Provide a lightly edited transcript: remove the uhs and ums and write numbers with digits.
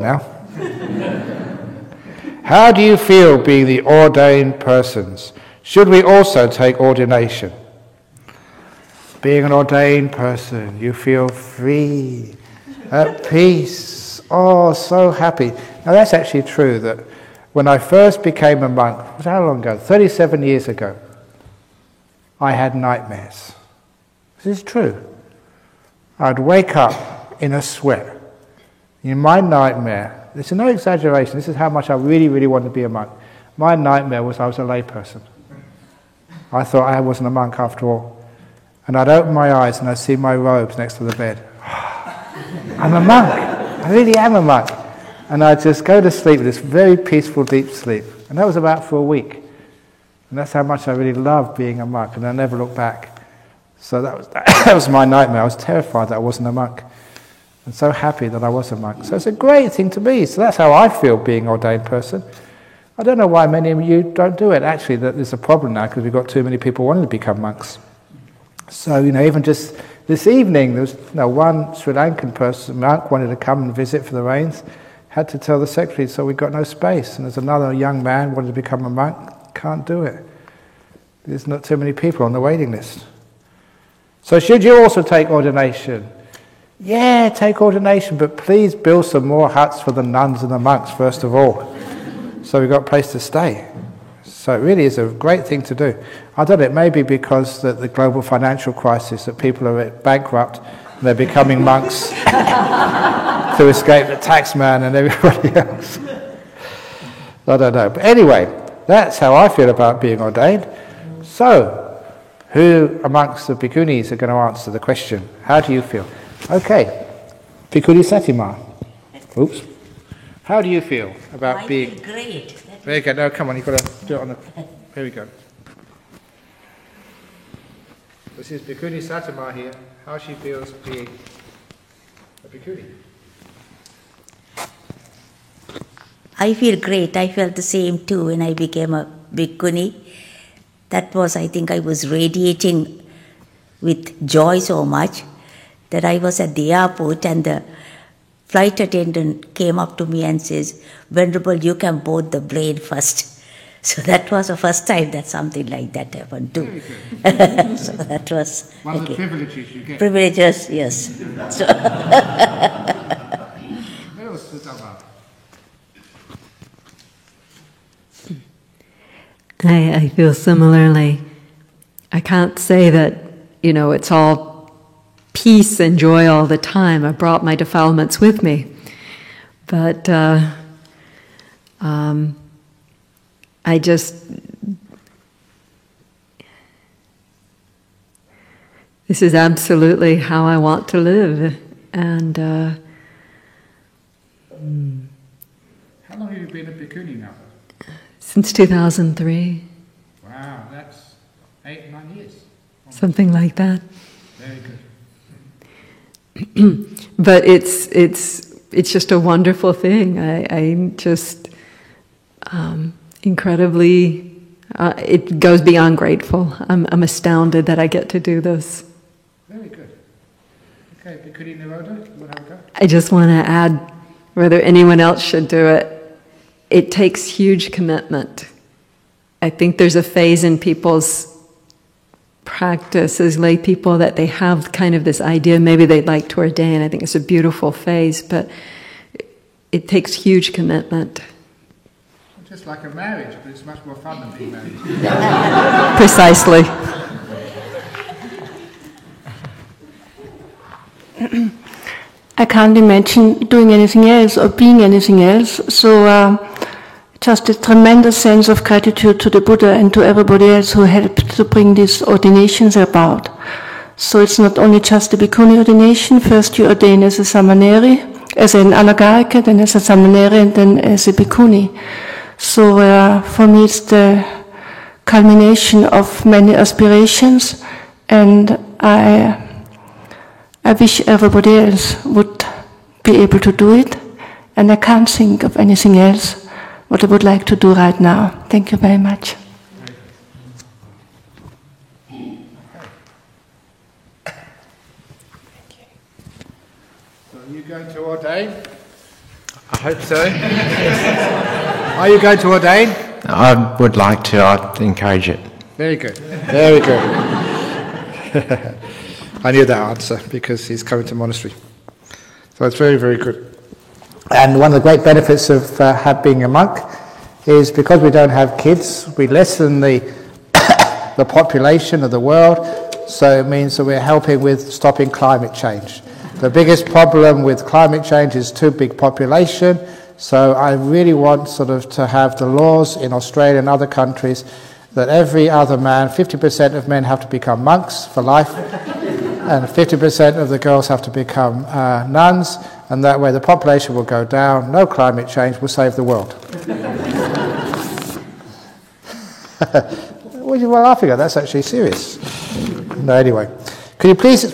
now. How do you feel being the ordained persons? Should we also take ordination? Being an ordained person, you feel free, at peace, oh, so happy. Now that's actually true, that when I first became a monk, how long ago? 37 years ago, I had nightmares. This is true. I'd wake up in a sweat. In my nightmare, this is no exaggeration, this is how much I really, really wanted to be a monk. My nightmare was I was a layperson. I thought I wasn't a monk after all. And I'd open my eyes and I'd see my robes next to the bed. I'm a monk. I really am a monk. And I'd just go to sleep with this very peaceful, deep sleep. And that was about for a week. And that's how much I really loved being a monk. And I never looked back. So that was my nightmare. I was terrified that I wasn't a monk. And so happy that I was a monk. So it's a great thing to be. So that's how I feel being an ordained person. I don't know why many of you don't do it. Actually, there's a problem now because we've got too many people wanting to become monks. So, even just this evening, there was one Sri Lankan monk wanted to come and visit for the rains, had to tell the secretary, so we got no space. And there's another young man wanted to become a monk, can't do it. There's not too many people on the waiting list. So should you also take ordination? Yeah, take ordination, but please build some more huts for the nuns and the monks first of all, so we've got a place to stay. So it really is a great thing to do. I don't know, it may be because the global financial crisis, that people are bankrupt and they're becoming monks to escape the tax man and everybody else. I don't know. But anyway, that's how I feel about being ordained. So, who amongst the bhikkhunis are going to answer the question? How do you feel? Okay, Bhikkhuni Satima. Oops. How do you feel about being... I feel great. Very good. No, come on, you've got to do it on the... Here we go. This is Bhikkhuni Satima here. How she feels being a bhikkhuni. I feel great. I felt the same too when I became a bhikkhuni. That was, I think I was radiating with joy so much that I was at the airport and the flight attendant came up to me and says, "Venerable, you can board the plane first." So that was the first time that something like that happened too. So that was one of the privileges you get. Privileges, yes. So I feel similarly. I can't say that, it's all peace and joy all the time. I brought my defilements with me. But I just... This is absolutely how I want to live. And... How long have you been a bhikkhuni now? Since 2003. Wow, that's 8-9 years. Something like that. Very good. But it's just a wonderful thing. I'm just incredibly. It goes beyond grateful. I'm astounded that I get to do this. Very good. Okay, Bhikkhuni Nirodha, you want to have a go? I just want to add, whether anyone else should do it, it takes huge commitment. I think there's a phase in people's practice as lay people that they have kind of this idea, maybe they'd like to ordain. I think it's a beautiful phase, but it takes huge commitment. Just like a marriage, but it's much more fun than being married. Precisely. I can't imagine doing anything else or being anything else, so just a tremendous sense of gratitude to the Buddha and to everybody else who helped to bring these ordinations about. So it's not only just the bhikkhuni ordination. First you ordain as a samaneri, as an anagarika, then as a samaneri, and then as a bhikkhuni. So for me it's the culmination of many aspirations, and I wish everybody else would be able to do it, and I can't think of anything else what I would like to do right now. Thank you very much. So are you going to ordain? I hope so. Are you going to ordain? I would like to. I'd encourage it. Very good. Very good. I knew that answer because he's coming to monastery. So it's very, very good. And one of the great benefits of being a monk is because we don't have kids, we lessen the population of the world, so it means that we're helping with stopping climate change. The biggest problem with climate change is too big population, so I really want sort of to have the laws in Australia and other countries that every other man, 50% of men have to become monks for life, and 50% of the girls have to become nuns, and that way the population will go down, no climate change, will save the world. What are you laughing at? That's actually serious. No, anyway. Could you please